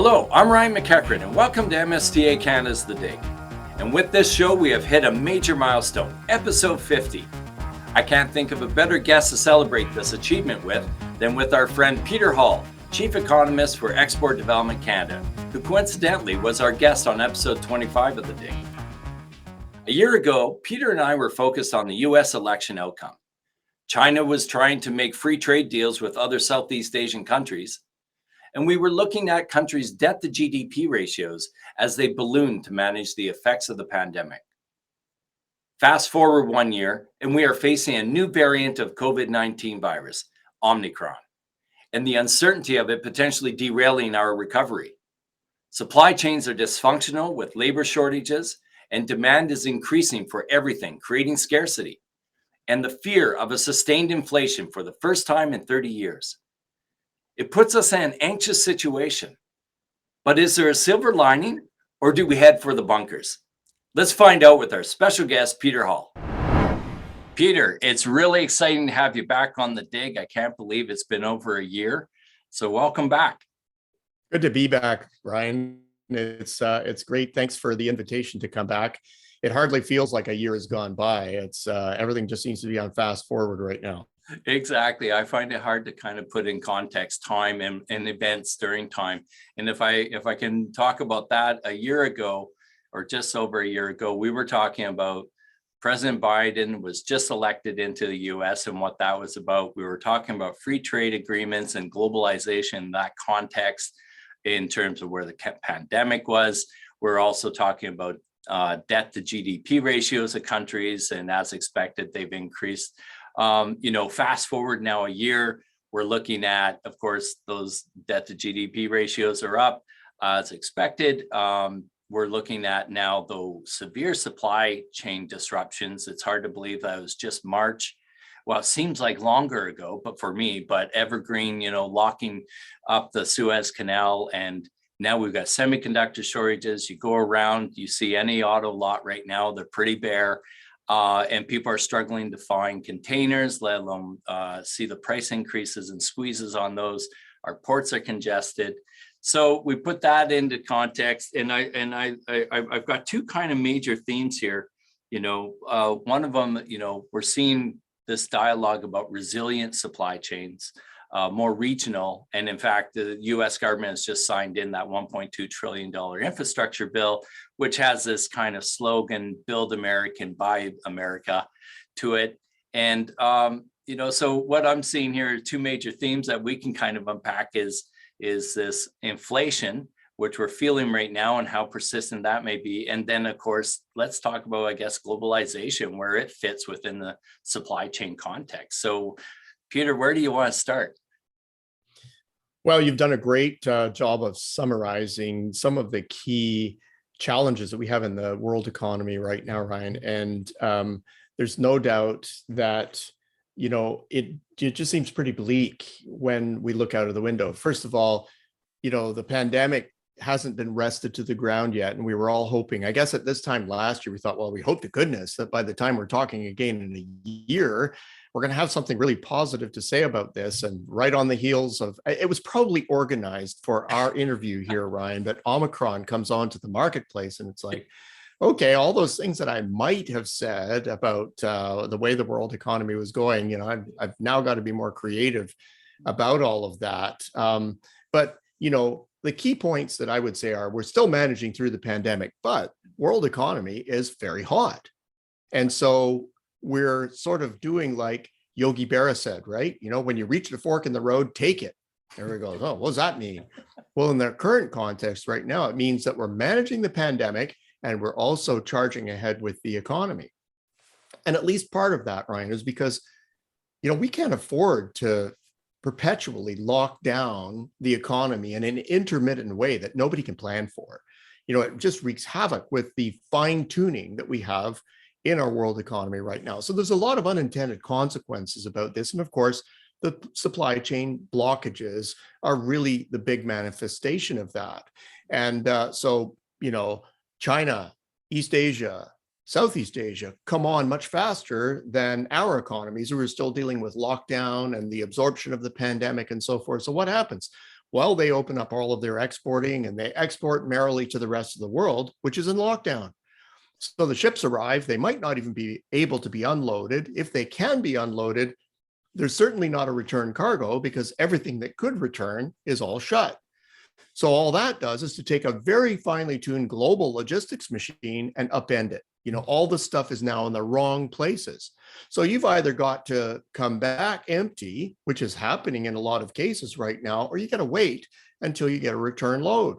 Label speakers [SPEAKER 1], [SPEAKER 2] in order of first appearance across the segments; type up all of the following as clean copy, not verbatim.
[SPEAKER 1] Hello, I'm Ryan McEachran, and welcome to MSTA Canada's The Dig. And with this show, we have hit a major milestone, episode 50. I can't think of a better guest to celebrate this achievement with than with our friend Peter Hall, Chief Economist for Export Development Canada, who coincidentally was our guest on episode 25 of The Dig. A year ago, Peter and I were focused on the US election outcome. China was trying to make free trade deals with other Southeast Asian countries, and we were looking at countries' debt to GDP ratios as they ballooned to manage the effects of the pandemic. Fast forward 1 year, and we are facing a new variant of COVID-19 virus, Omicron, and the uncertainty of it potentially derailing our recovery. Supply chains are dysfunctional with labor shortages, and demand is increasing for everything, creating scarcity, and the fear of a sustained inflation for the first time in 30 years. It puts us in an anxious situation. But is there a silver lining, or do we head for the bunkers? Let's find out with our special guest, Peter Hall. Peter, it's really exciting to have you back on The Dig. I can't believe it's been over a year. So welcome back.
[SPEAKER 2] Good to be back, Ryan. It's great. Thanks for the invitation to come back. It hardly feels like a year has gone by. It's everything just seems to be on fast forward right now.
[SPEAKER 1] Exactly. I find it hard to kind of put in context time and events during time. And if I can talk about that, a year ago, or just over a year ago, we were talking about President Biden was just elected into the US and what that was about. We were talking about free trade agreements and globalization in that context in terms of where the pandemic was. We're also talking about debt to GDP ratios of countries, and as expected, they've increased. Fast forward now a year, we're looking at, of course, those debt to GDP ratios are up as expected. We're looking at now, though, severe supply chain disruptions. It's hard to believe that it was just March. Well, it seems like longer ago, but for me, but Evergreen, locking up the Suez Canal, and now we've got semiconductor shortages. You go around, you see any auto lot right now, they're pretty bare. And people are struggling to find containers, let alone see the price increases and squeezes on those. Our ports are congested. So we put that into context, and I've got two kind of major themes here. One of them, we're seeing this dialogue about resilient supply chains, more regional. And in fact, the US government has just signed in that $1.2 trillion infrastructure bill, which has this kind of slogan, build American, buy America to it. And, so what I'm seeing here are two major themes that we can kind of unpack is this inflation, which we're feeling right now and how persistent that may be. And then, of course, let's talk about, I guess, globalization, where it fits within the supply chain context. So, Peter, where do you want to start?
[SPEAKER 2] Well, you've done a great job of summarizing some of the key challenges that we have in the world economy right now, Ryan. And there's no doubt that, it just seems pretty bleak when we look out of the window. First of all, the pandemic hasn't been wrested to the ground yet. And we were all hoping, I guess at this time last year, we thought, well, we hope to goodness that by the time we're talking again in a year, we're going to have something really positive to say about this. And right on the heels of, it was probably organized for our interview here, Ryan, but Omicron comes onto the marketplace, and it's like, okay, all those things that I might have said about the way the world economy was going, I've now got to be more creative about all of that. But the key points that I would say are, we're still managing through the pandemic, but world economy is very hot. And so we're sort of doing like Yogi Berra said, right? When you reach the fork in the road, take it. Everybody goes, oh, what does that mean? Well, in the current context right now, it means that we're managing the pandemic and we're also charging ahead with the economy. And at least part of that, Ryan, is because, we can't afford to perpetually lock down the economy in an intermittent way that nobody can plan for. It just wreaks havoc with the fine tuning that we have in our world economy right now. So there's a lot of unintended consequences about this. And of course, the supply chain blockages are really the big manifestation of that. And so, China, East Asia, Southeast Asia come on much faster than our economies, who are still dealing with lockdown and the absorption of the pandemic and so forth. So what happens? Well, they open up all of their exporting and they export merrily to the rest of the world, which is in lockdown. So the ships arrive, they might not even be able to be unloaded. If they can be unloaded, there's certainly not a return cargo because everything that could return is all shut. So all that does is to take a very finely tuned global logistics machine and upend it. All the stuff is now in the wrong places. So you've either got to come back empty, which is happening in a lot of cases right now, or you got to wait until you get a return load.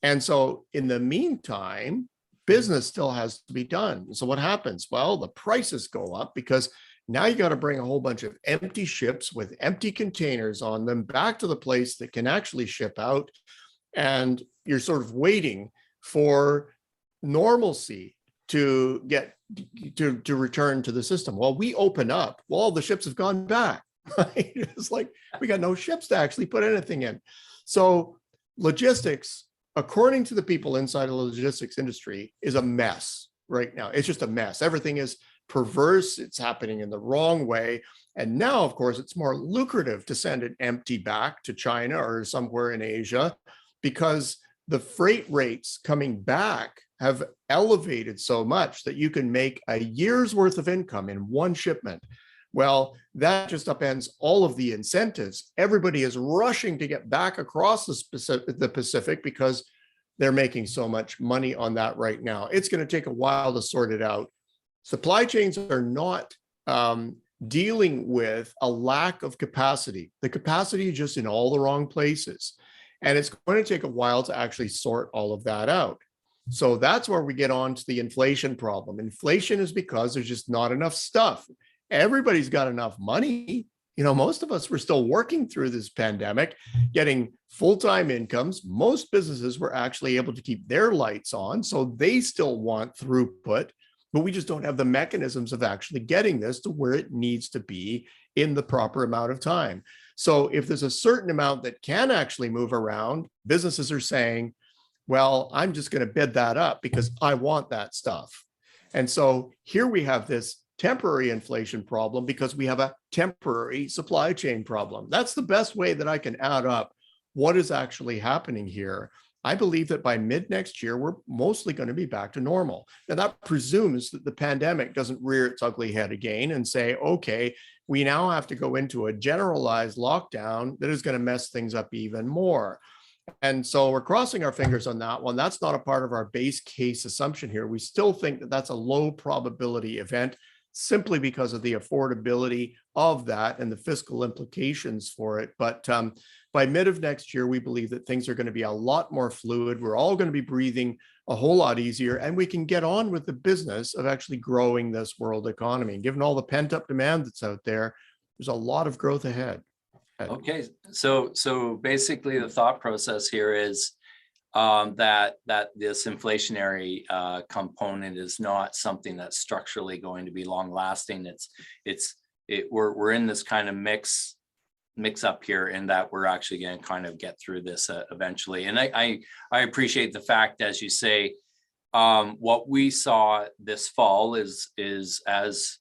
[SPEAKER 2] And so in the meantime, business still has to be done. So what happens? Well, the prices go up because now you got to bring a whole bunch of empty ships with empty containers on them back to the place that can actually ship out. And you're sort of waiting for normalcy to get to return to the system. Well, we open up, well, all the ships have gone back. Right? It's like we got no ships to actually put anything in. So logistics, according to the people inside the logistics industry, is a mess right now. It's just a mess. Everything is perverse. It's happening in the wrong way. And now, of course, it's more lucrative to send it empty back to China or somewhere in Asia because the freight rates coming back have elevated so much that you can make a year's worth of income in one shipment. Well, that just upends all of the incentives. Everybody is rushing to get back across the Pacific because they're making so much money on that right now. It's going to take a while to sort it out. Supply chains are not dealing with a lack of capacity. The capacity is just in all the wrong places. And it's going to take a while to actually sort all of that out. So that's where we get on to the inflation problem. Inflation is because there's just not enough stuff. Everybody's got enough money. Most of us were still working through this pandemic, getting full-time incomes. Most businesses were actually able to keep their lights on, so they still want throughput, but we just don't have the mechanisms of actually getting this to where it needs to be in the proper amount of time. So if there's a certain amount that can actually move around, businesses are saying, well, I'm just going to bid that up because I want that stuff. And so here we have this temporary inflation problem because we have a temporary supply chain problem. That's the best way that I can add up what is actually happening here. I believe that by mid next year, we're mostly going to be back to normal. Now that presumes that the pandemic doesn't rear its ugly head again and say, okay, we now have to go into a generalized lockdown that is going to mess things up even more. And so we're crossing our fingers on that one. That's not a part of our base case assumption here. We still think that that's a low probability event simply because of the affordability of that and the fiscal implications for it. But by mid of next year, we believe that things are going to be a lot more fluid. We're all going to be breathing a whole lot easier, and we can get on with the business of actually growing this world economy. And given all the pent-up demand that's out there, there's a lot of growth ahead.
[SPEAKER 1] Okay, so basically the thought process here is that this inflationary component is not something that's structurally going to be long lasting. We're in this kind of mix up here in that we're actually going to kind of get through this eventually. And I appreciate the fact, as you say, what we saw this fall is as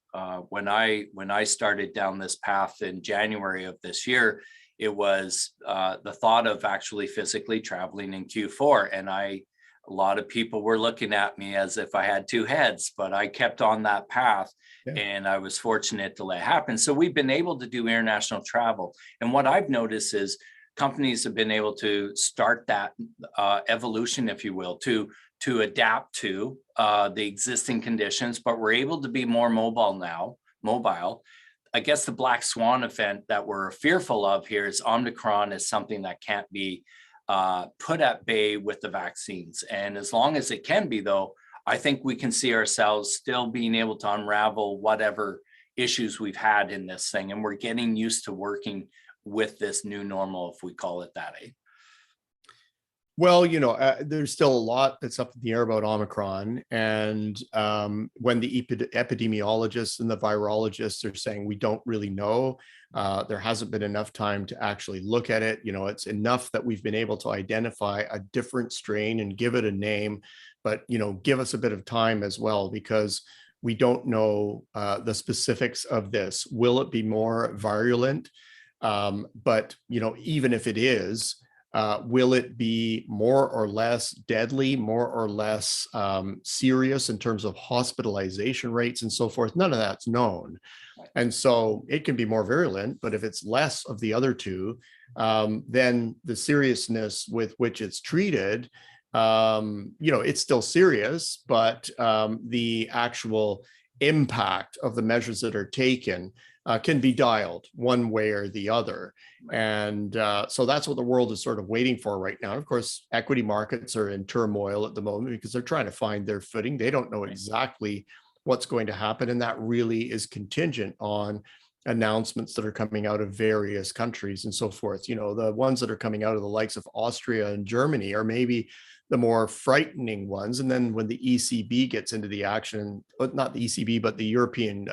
[SPEAKER 1] when I started down this path in January of this year, it was the thought of actually physically traveling in Q4. And a lot of people were looking at me as if I had two heads, but I kept on that path. Yeah. And I was fortunate to let it happen. So we've been able to do international travel. And what I've noticed is companies have been able to start that evolution, if you will, to adapt to the existing conditions, but we're able to be more mobile. I guess the black swan event that we're fearful of here is Omicron is something that can't be put at bay with the vaccines. And as long as it can be, though, I think we can see ourselves still being able to unravel whatever issues we've had in this thing. And we're getting used to working with this new normal, if we call it that.
[SPEAKER 2] Well, there's still a lot that's up in the air about Omicron. And when the epidemiologists and the virologists are saying we don't really know, there hasn't been enough time to actually look at it. It's enough that we've been able to identify a different strain and give it a name, but, give us a bit of time as well, because we don't know the specifics of this. Will it be more virulent? But, even if it is, Will it be more or less deadly, more or less serious in terms of hospitalization rates and so forth? None of that's known. And so it can be more virulent, but if it's less of the other two, then the seriousness with which it's treated, it's still serious, but the actual impact of the measures that are taken can be dialed one way or the other. And so that's what the world is sort of waiting for right now. Of course, equity markets are in turmoil at the moment because they're trying to find their footing. They don't know exactly what's going to happen. And that really is contingent on announcements that are coming out of various countries and so forth. The ones that are coming out of the likes of Austria and Germany are maybe the more frightening ones. And then when the ECB gets into the action, not the ECB, but the European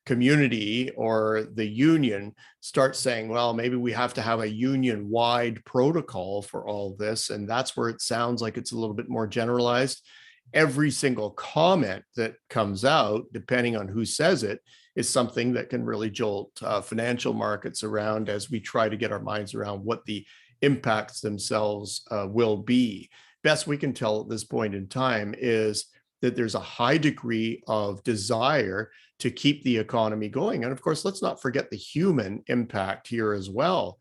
[SPEAKER 2] community or the union starts saying, well, maybe we have to have a union-wide protocol for all this. And that's where it sounds like it's a little bit more generalized. Every single comment that comes out, depending on who says it, is something that can really jolt financial markets around as we try to get our minds around what the impacts themselves will be. Best we can tell at this point in time is that there's a high degree of desire to keep the economy going. And of course, let's not forget the human impact here as well.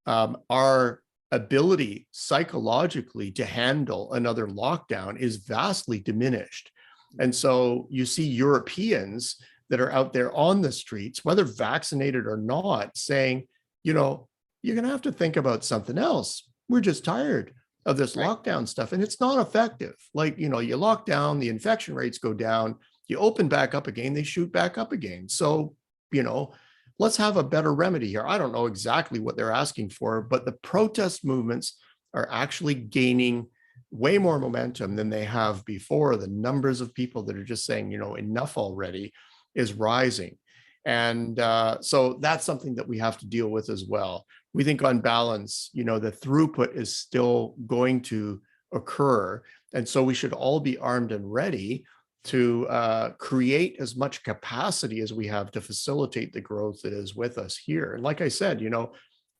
[SPEAKER 2] Our ability psychologically to handle another lockdown is vastly diminished. And so you see Europeans that are out there on the streets, whether vaccinated or not, saying, you're going to have to think about something else. We're just tired of this lockdown stuff. And it's not effective. Like, you lock down, the infection rates go down, you open back up again, they shoot back up again. So, let's have a better remedy here. I don't know exactly what they're asking for, but the protest movements are actually gaining way more momentum than they have before. The numbers of people that are just saying, enough already is rising. And so that's something that we have to deal with as well. We think on balance, the throughput is still going to occur. And so we should all be armed and ready to create as much capacity as we have to facilitate the growth that is with us here. And like I said,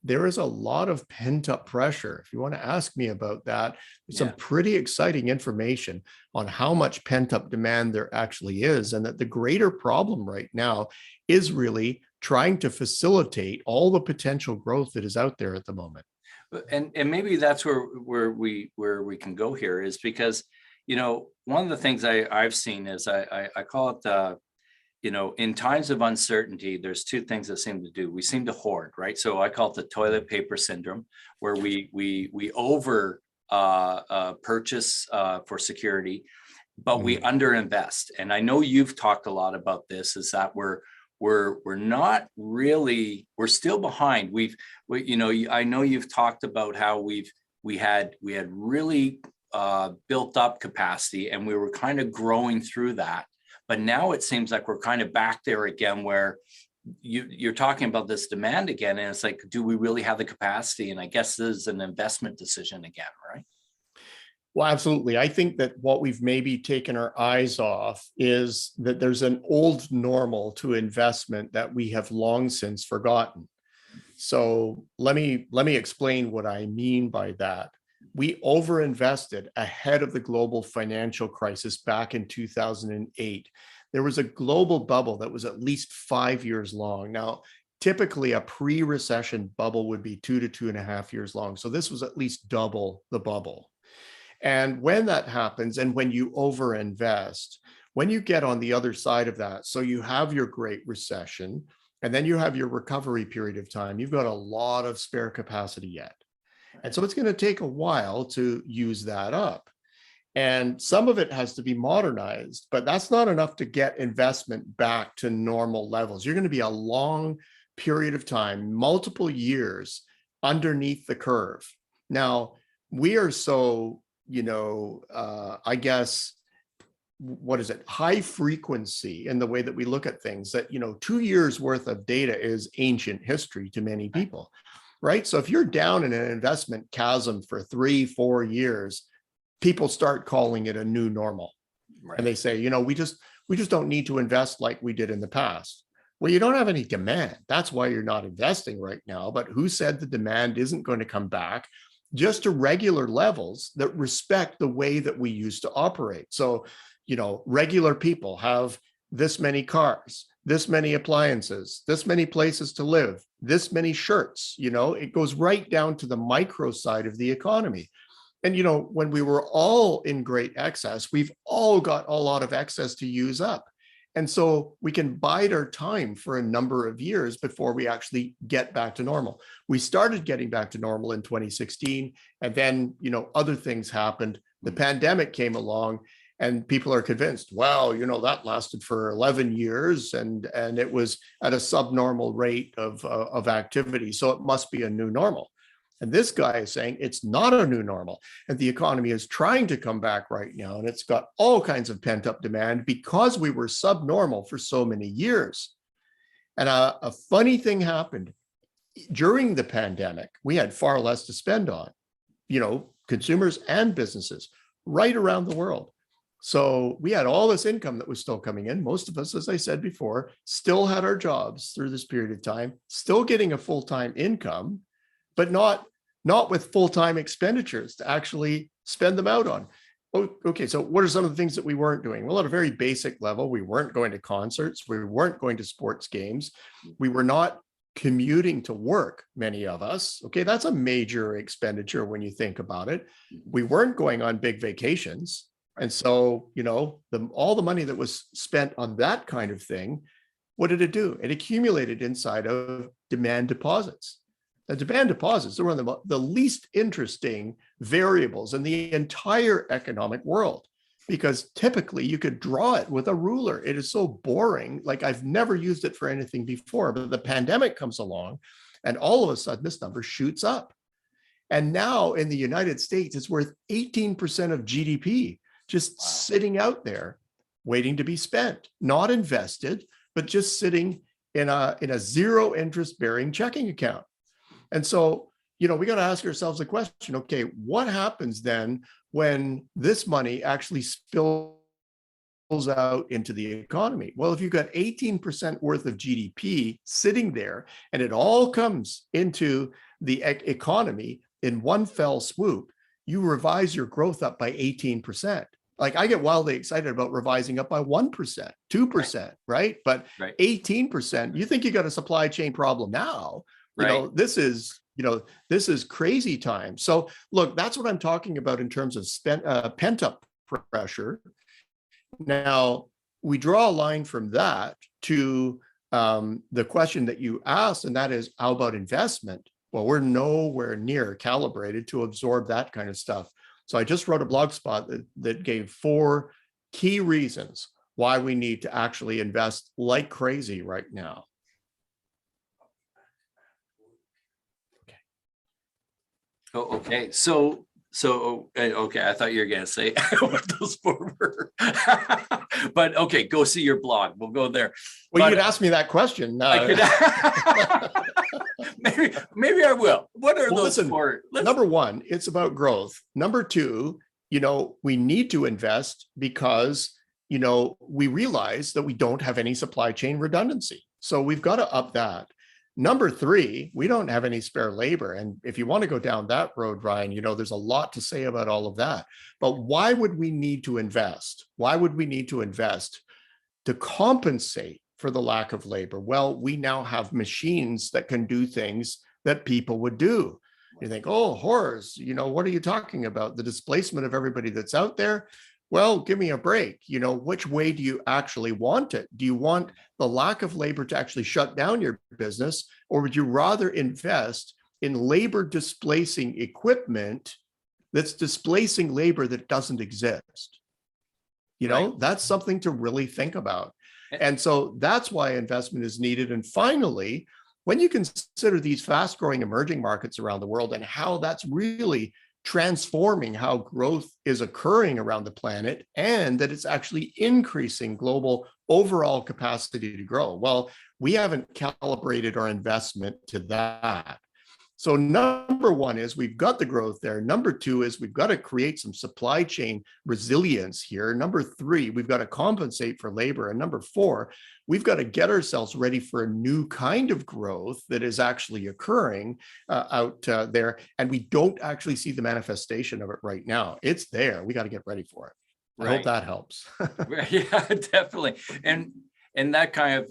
[SPEAKER 2] there is a lot of pent-up pressure. If you want to ask me about that, there's some pretty exciting information on how much pent-up demand there actually is, and that the greater problem right now is really trying to facilitate all the potential growth that is out there at the moment.
[SPEAKER 1] And maybe that's where we can go here, is because one of the things I've seen is I call it in times of uncertainty, there's two things that seem to do. We seem to hoard, right? So I call it the toilet paper syndrome, where we over purchase for security, but we underinvest. And I know you've talked a lot about this, is that we're not really, we're still behind. I know you've talked about how we had really built up capacity, and we were kind of growing through that. But now it seems like we're kind of back there again, where you're talking about this demand again. And it's like, do we really have the capacity? And I guess this is an investment decision again, right?
[SPEAKER 2] Well, absolutely. I think that what we've maybe taken our eyes off is that there's an old normal to investment that we have long since forgotten. So let me explain what I mean by that. We overinvested ahead of the global financial crisis back in 2008. There was a global bubble that was at least 5 years long. Now, typically a pre-recession bubble would be 2 to 2.5 years long. So this was at least double the bubble. And when that happens, and when you overinvest, when you get on the other side of that, so you have your Great Recession, and then you have your recovery period of time, you've got a lot of spare capacity yet. And so it's going to take a while to use that up. And some of it has to be modernized, but that's not enough to get investment back to normal levels. You're going to be a long period of time, multiple years underneath the curve. Now, we are so, I guess, what is it? High frequency in the way that we look at things, that, 2 years worth of data is ancient history to many people. Right. So if you're down in an investment chasm for 3-4 years, people start calling it a new normal. Right. And they say, we just don't need to invest like we did in the past. Well, you don't have any demand. That's why you're not investing right now. But who said the demand isn't going to come back? just to regular levels that respect the way that we used to operate. So, regular people have this many cars, this many appliances, this many places to live, this many shirts, it goes right down to the micro side of the economy. And, when we were all in great excess, we've all got a lot of excess to use up. And so we can bide our time for a number of years before we actually get back to normal. We started getting back to normal in 2016, and then, other things happened. The pandemic came along, and people are convinced, well, that lasted for 11 years and it was at a subnormal rate of activity. So it must be a new normal. And this guy is saying it's not a new normal. And the economy is trying to come back right now. And it's got all kinds of pent up demand because we were subnormal for so many years. And a funny thing happened during the pandemic. We had far less to spend on, consumers and businesses right around the world. So we had all this income that was still coming in. Most of us, as I said before, still had our jobs through this period of time, still getting a full-time income, but not with full-time expenditures to actually spend them out on. Okay, so what are some of the things that we weren't doing? Well, at a very basic level, we weren't going to concerts, we weren't going to sports games, we were not commuting to work, many of us. Okay, that's a major expenditure when you think about it. We weren't going on big vacations. And so, all the money that was spent on that kind of thing, what did it do? It accumulated inside of demand deposits. The demand deposits are one of the least interesting variables in the entire economic world, because typically you could draw it with a ruler. It is so boring. Like, I've never used it for anything before, but the pandemic comes along and all of a sudden this number shoots up. And now in the United States, it's worth 18% of GDP, just sitting out there waiting to be spent, not invested, but just sitting in a zero interest bearing checking account. And so, we got to ask ourselves the question, okay, what happens then when this money actually spills out into the economy? Well, if you've got 18% worth of GDP sitting there and it all comes into the economy in one fell swoop, you revise your growth up by 18%. Like, I get wildly excited about revising up by 1%, 2%, right? But 18%, you think you got a supply chain problem now. This is crazy time. So look, that's what I'm talking about in terms of pent up pressure. Now, we draw a line from that to the question that you asked, and that is, how about investment? Well, we're nowhere near calibrated to absorb that kind of stuff. So I just wrote a blog spot that gave 4 key reasons why we need to actually invest like crazy right now.
[SPEAKER 1] Oh, okay. So okay, I thought you were going to say what those 4 were. But okay, go see your blog. We'll go there.
[SPEAKER 2] Well, you could ask me that question.
[SPEAKER 1] Maybe I will. What are those 4?
[SPEAKER 2] Number 1, it's about growth. Number 2, we need to invest because, we realize that we don't have any supply chain redundancy. So we've got to up that. Number 3, we don't have any spare labor. And if you want to go down that road, Ryan, there's a lot to say about all of that. But why would we need to invest? Why would we need to invest to compensate for the lack of labor? Well, we now have machines that can do things that people would do. You think, oh, horrors, what are you talking about? The displacement of everybody that's out there? Well, give me a break. Which way do you actually want it? Do you want the lack of labor to actually shut down your business, or would you rather invest in labor displacing equipment that's displacing labor that doesn't exist? That's something to really think about. And so that's why investment is needed. And finally, when you consider these fast growing emerging markets around the world and how that's really transforming how growth is occurring around the planet, and that it's actually increasing global overall capacity to grow. Well, we haven't calibrated our investment to that. So number one is we've got the growth there. Number two is we've got to create some supply chain resilience here. Number three, we've got to compensate for labor. And number four, we've got to get ourselves ready for a new kind of growth that is actually occurring out there. And we don't actually see the manifestation of it right now. It's there. We got to get ready for it. I hope that helps.
[SPEAKER 1] Yeah, definitely. And that kind of,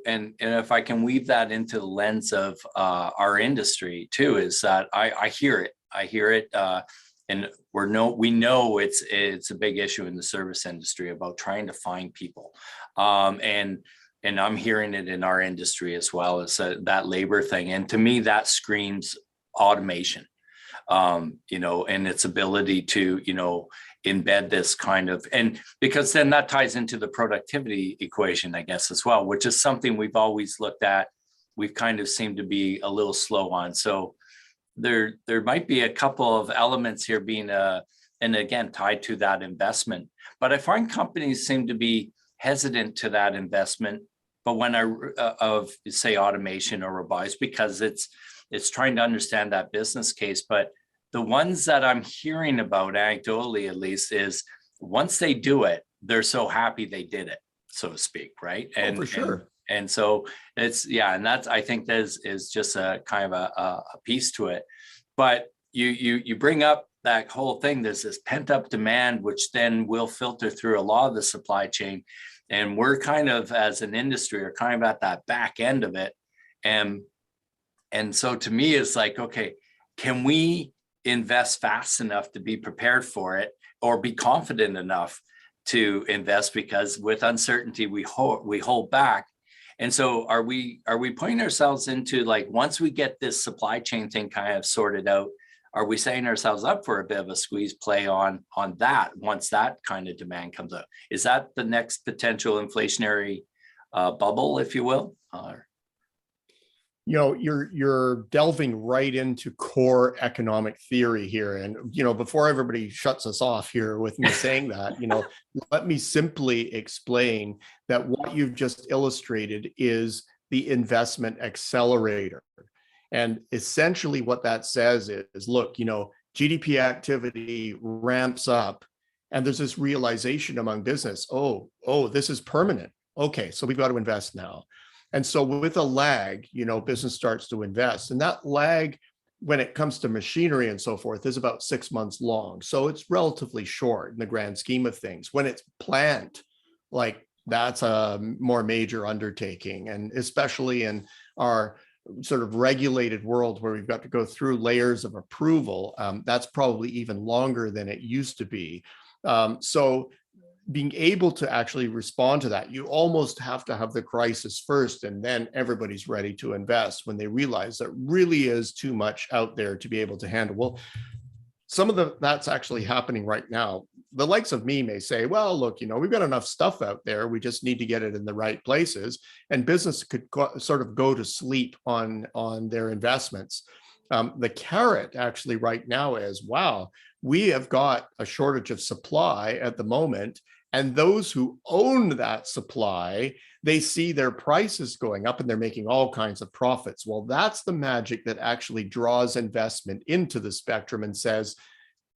[SPEAKER 1] and if I can weave that into the lens of our industry too, is that I hear it, and we know it's a big issue in the service industry about trying to find people, and I'm hearing it in our industry as well as that labor thing, and to me that screams automation, and its ability to embed this kind of, and because then that ties into the productivity equation, I guess, as well, which is something we've always looked at. We've kind of seemed to be a little slow on. So there might be a couple of elements here being and again, tied to that investment. But I find companies seem to be hesitant to that investment. But when of say automation or robotics, because it's trying to understand that business case. But the ones that I'm hearing about, anecdotally at least, is once they do it, they're so happy they did it, so to speak, right? And
[SPEAKER 2] for sure.
[SPEAKER 1] And so it's, and that's, I think there's is just a kind of a piece to it. But you bring up that whole thing, there's this pent up demand, which then will filter through a lot of the supply chain. And we're kind of, as an industry, are kind of at that back end of it. And so to me, it's like, okay, can we invest fast enough to be prepared for it, or be confident enough to invest? Because with uncertainty, we hold back. And so are we putting ourselves into, like, once we get this supply chain thing kind of sorted out, are we setting ourselves up for a bit of a squeeze play on that once that kind of demand comes out? Is that the next potential inflationary bubble, if you will?
[SPEAKER 2] You're delving right into core economic theory here. And, before everybody shuts us off here with me saying that, let me simply explain that what you've just illustrated is the Investment Accelerator. And essentially what that says is, look, GDP activity ramps up and there's this realization among business, oh, this is permanent. Okay, so we've got to invest now. And so with a lag, business starts to invest, and that lag, when it comes to machinery and so forth, is about 6 months long. So it's relatively short in the grand scheme of things. When it's plant, like, that's a more major undertaking. And especially in our sort of regulated world where we've got to go through layers of approval, that's probably even longer than it used to be. So being able to actually respond to that, you almost have to have the crisis first, and then everybody's ready to invest when they realize there really is too much out there to be able to handle. Well, some of that's actually happening right now. The likes of me may say, well, look, we've got enough stuff out there. We just need to get it in the right places. And business could sort of go to sleep on their investments. The carrot actually right now is, wow, we have got a shortage of supply at the moment. And those who own that supply, they see their prices going up and they're making all kinds of profits. Well, that's the magic that actually draws investment into the spectrum and says,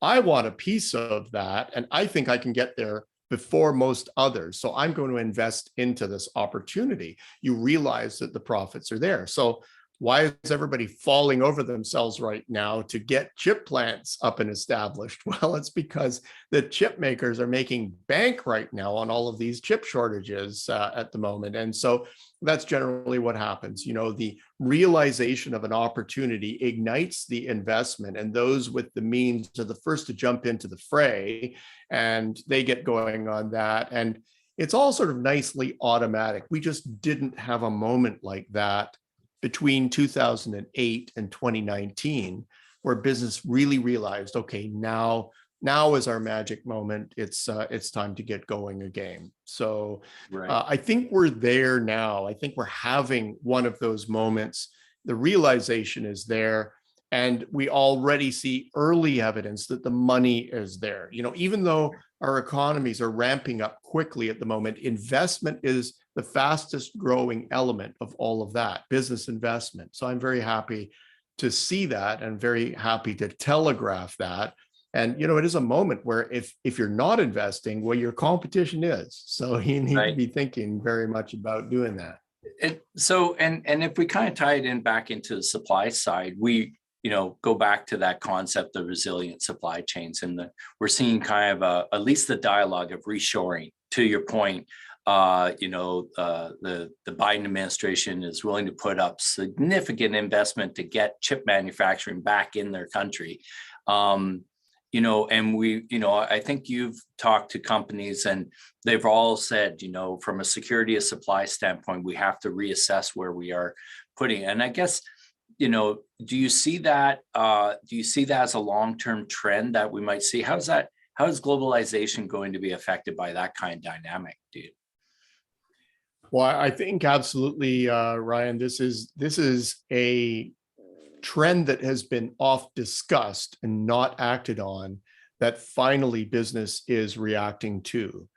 [SPEAKER 2] I want a piece of that, and I think I can get there before most others. So I'm going to invest into this opportunity. You realize that the profits are there. So why is everybody falling over themselves right now to get chip plants up and established? Well, it's because the chip makers are making bank right now on all of these chip shortages at the moment. And so that's generally what happens. The realization of an opportunity ignites the investment, and those with the means are the first to jump into the fray, and they get going on that. And it's all sort of nicely automatic. We just didn't have a moment like that between 2008 and 2019, where business really realized, okay, now is our magic moment. It's time to get going again. So right. I think we're there now. I think we're having one of those moments. The realization is there, and we already see early evidence that the money is there. Even though our economies are ramping up quickly at the moment, investment is the fastest growing element of all of that, business investment. So I'm very happy to see that, and very happy to telegraph that. And, it is a moment where if you're not investing, well, your competition is. So you need to be thinking very much about doing that.
[SPEAKER 1] And if we kind of tie it in back into the supply side, we, go back to that concept of resilient supply chains, and we're seeing kind of at least the dialogue of reshoring. To your point, the Biden administration is willing to put up significant investment to get chip manufacturing back in their country. And I think you've talked to companies and they've all said, from a security of supply standpoint, we have to reassess where we are putting. And I guess, do you see that? Do you see that as a long-term trend that we might see? How is globalization going to be affected by that kind of dynamic, dude?
[SPEAKER 2] Well, I think absolutely, Ryan, this is a trend that has been oft discussed and not acted on, that finally business is reacting to.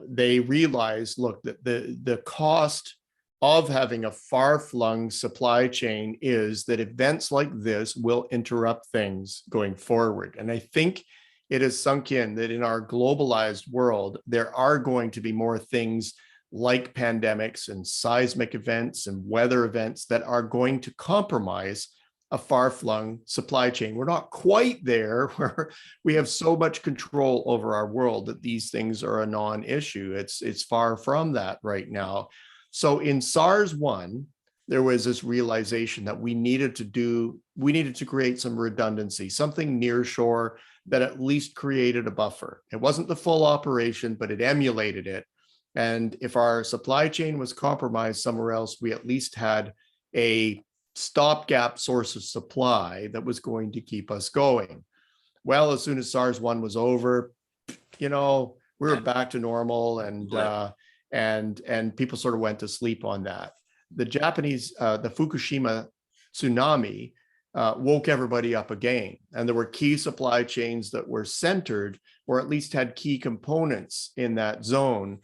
[SPEAKER 2] They realize, look, that the cost of having a far-flung supply chain is that events like this will interrupt things going forward. And I think it has sunk in that in our globalized world, there are going to be more things like pandemics and seismic events and weather events that are going to compromise a far-flung supply chain. We're not quite there where we have so much control over our world that these things are a non-issue. It's far from that right now. So in SARS-1, there was this realization that we needed to create some redundancy, something near shore that at least created a buffer. It wasn't the full operation, but it emulated it. And if our supply chain was compromised somewhere else, we at least had a stopgap source of supply that was going to keep us going. Well, as soon as SARS-1 was over, we were back to normal, and people sort of went to sleep on that. The Fukushima tsunami woke everybody up again. And there were key supply chains that were centered, or at least had key components in that zone.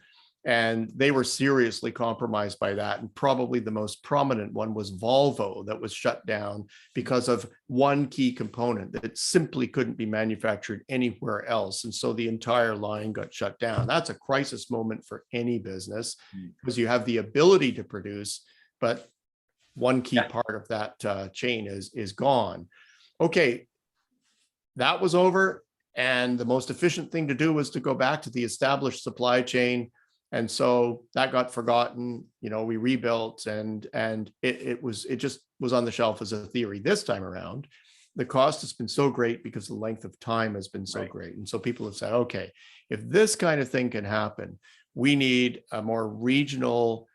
[SPEAKER 2] And they were seriously compromised by that. And probably the most prominent one was Volvo, that was shut down because of one key component that simply couldn't be manufactured anywhere else. And so the entire line got shut down. That's a crisis moment for any business, because you have the ability to produce, but one key part of that chain is gone. Okay, that was over. And the most efficient thing to do was to go back to the established supply chain. And so that got forgotten. We rebuilt, and it just was on the shelf as a theory. This time around, the cost has been so great because the length of time has been so great. And so people have said, okay, if this kind of thing can happen, we need a more regional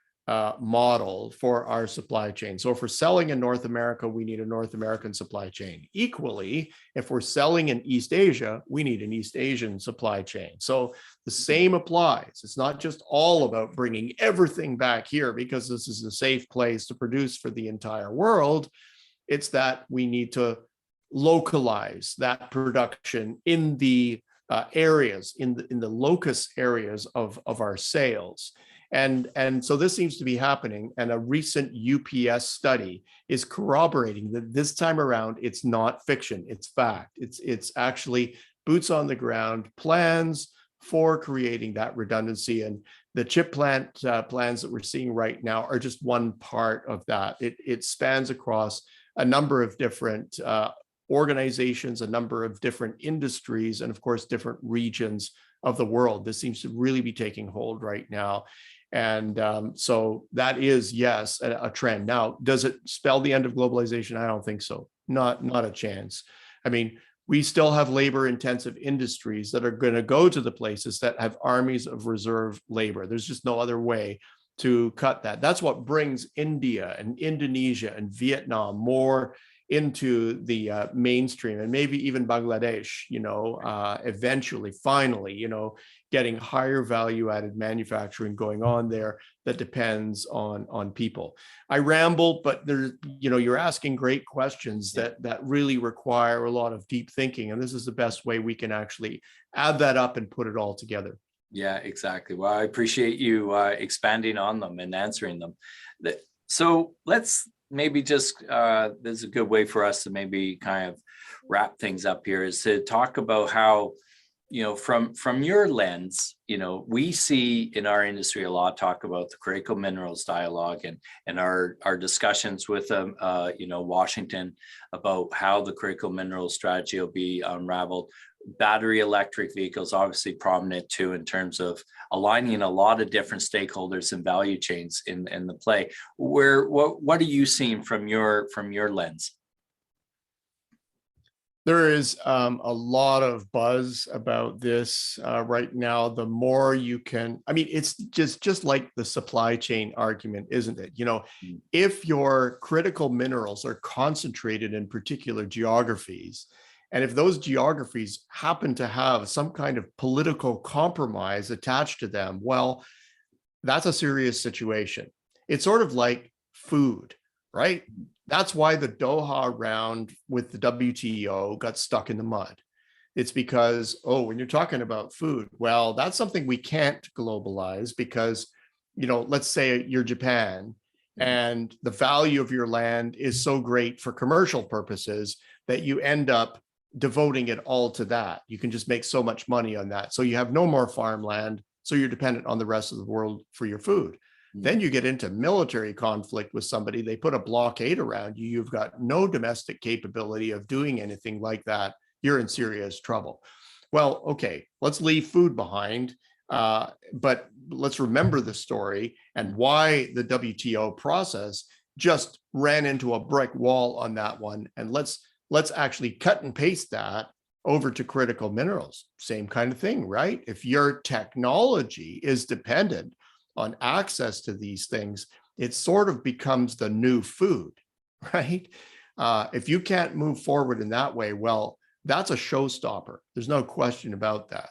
[SPEAKER 2] model for our supply chain. So if we're selling in North America, we need a North American supply chain. Equally, if we're selling in East Asia, we need an East Asian supply chain. So the same applies. It's not just all about bringing everything back here because this is a safe place to produce for the entire world. It's that we need to localize that production in the areas, in the locus areas of our sales. And so this seems to be happening. And a recent UPS study is corroborating that this time around, it's not fiction, it's fact. It's actually boots on the ground plans for creating that redundancy. And the chip plant plans that we're seeing right now are just one part of that. It spans across a number of different organizations, a number of different industries, and of course, different regions of the world. This seems to really be taking hold right now. And so that is, yes, a trend. Now, does it spell the end of globalization? I don't think so. Not a chance. I mean, we still have labor intensive industries that are going to go to the places that have armies of reserve labor. There's just no other way to cut that. That's what brings India and Indonesia and Vietnam more into the mainstream, and maybe even Bangladesh, eventually, finally, getting higher value added manufacturing going on there that depends on people. I ramble, but you're asking great questions that really require a lot of deep thinking. And this is the best way we can actually add that up and put it all together.
[SPEAKER 1] Yeah, exactly. Well, I appreciate you expanding on them and answering them. So let's maybe just, there's a good way for us to maybe kind of wrap things up here, is to talk about how, from your lens, we see in our industry a lot talk about the critical minerals dialogue and our discussions with Washington about how the critical minerals strategy will be unraveled. Battery electric vehicles obviously prominent too, in terms of aligning a lot of different stakeholders and value chains in the play. What are you seeing from your lens?
[SPEAKER 2] There is a lot of buzz about this right now. The more you can, it's just like the supply chain argument, isn't it? If your critical minerals are concentrated in particular geographies, and if those geographies happen to have some kind of political compromise attached to them, well, that's a serious situation. It's sort of like food, right? That's why the Doha round with the WTO got stuck in the mud. It's because, when you're talking about food, well, that's something we can't globalize because, let's say you're Japan and the value of your land is so great for commercial purposes that you end up devoting it all to that. You can just make so much money on that. So you have no more farmland. So you're dependent on the rest of the world for your food. Then you get into military conflict with somebody, they put a blockade around you, you've got no domestic capability of doing anything like that, you're in serious trouble. Well, okay, let's leave food behind, but let's remember the story and why the WTO process just ran into a brick wall on that one. And let's actually cut and paste that over to critical minerals. Same kind of thing, right? If your technology is dependent on access to these things, it sort of becomes the new food, right? If you can't move forward in that way, well, that's a showstopper. There's no question about that.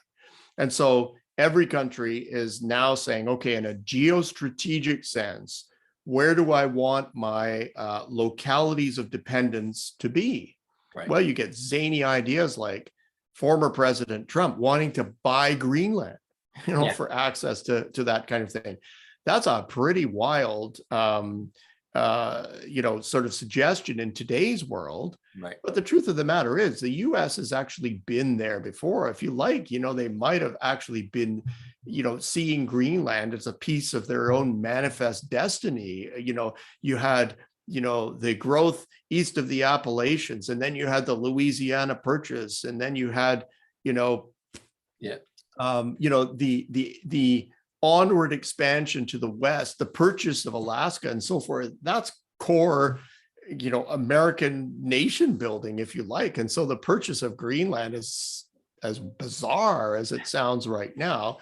[SPEAKER 2] And so every country is now saying, okay, in a geostrategic sense, where do I want my localities of dependence to be? Right. Well, you get zany ideas like former President Trump wanting to buy Greenland, for access to that kind of thing. That's a pretty wild, sort of suggestion in today's world. Right. But the truth of the matter is the US has actually been there before. If you like, they might have actually been, seeing Greenland as a piece of their own manifest destiny. You had the growth east of the Appalachians, and then you had the Louisiana Purchase, and then you had, the onward expansion to the west, the purchase of Alaska and so forth. That's core, American nation building, if you like. And so the purchase of Greenland is, as bizarre as it sounds right now,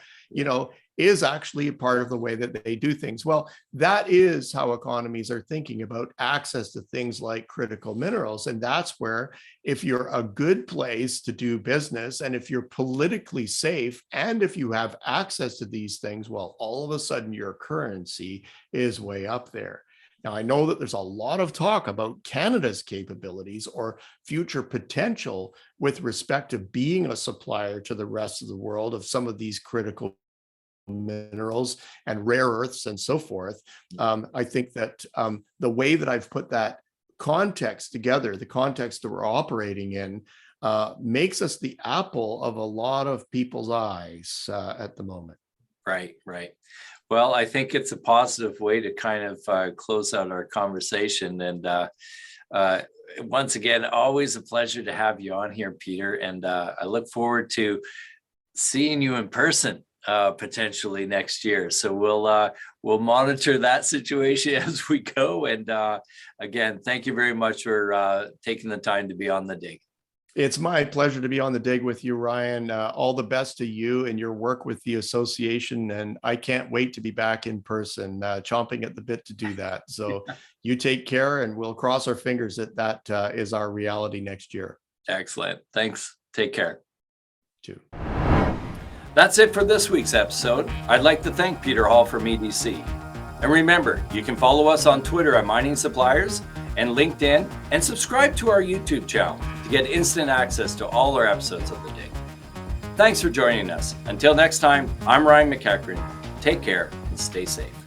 [SPEAKER 2] is actually a part of the way that they do things. Well, that is how economies are thinking about access to things like critical minerals. And that's where, if you're a good place to do business, and if you're politically safe, and if you have access to these things, well, all of a sudden your currency is way up there. Now, I know that there's a lot of talk about Canada's capabilities or future potential with respect to being a supplier to the rest of the world of some of these critical minerals and rare earths and so forth. I think that the way that I've put that context together, the context that we're operating in, makes us the apple of a lot of people's eyes at the moment.
[SPEAKER 1] Right. Well, I think it's a positive way to kind of close out our conversation. And once again, always a pleasure to have you on here, Peter. And I look forward to seeing you in person potentially next year. So we'll monitor that situation as we go. And again, thank you very much for taking the time to be on the dig.
[SPEAKER 2] It's my pleasure to be on the dig with you, Ryan. All the best to you and your work with the association. And I can't wait to be back in person, chomping at the bit to do that. So you take care, and we'll cross our fingers that is our reality next year.
[SPEAKER 1] Excellent. Thanks. Take care.
[SPEAKER 2] Too.
[SPEAKER 1] That's it for this week's episode. I'd like to thank Peter Hall from EDC. And remember, you can follow us on Twitter at Mining Suppliers and LinkedIn, and subscribe to our YouTube channel to get instant access to all our episodes of The Dig. Thanks for joining us. Until next time, I'm Ryan McEachran. Take care and stay safe.